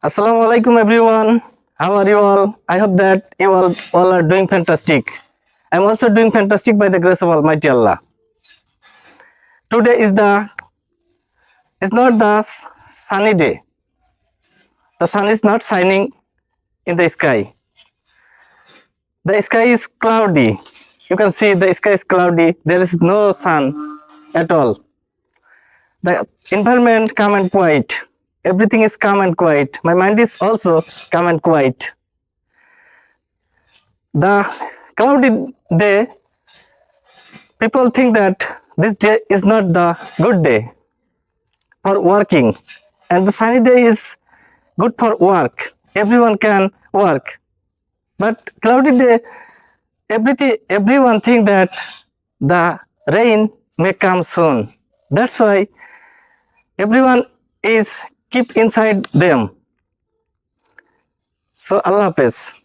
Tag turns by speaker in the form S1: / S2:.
S1: Assalamu alaikum everyone. How are you all? I hope that you all are doing fantastic. I'm also doing fantastic by the grace of Almighty Allah. Today is not the sunny day. The sun is not shining in the sky. The sky is cloudy. You can see the sky is cloudy. There is no sun at all. The environment calm and quiet. Everything is calm and quiet. My mind is also calm and quiet. The cloudy day, people think that this day is not the good day for working, and the sunny day is good for work. Everyone can work. But cloudy day, everyone think that the rain may come soon. That's why everyone is keep inside them. So Allah Hafiz.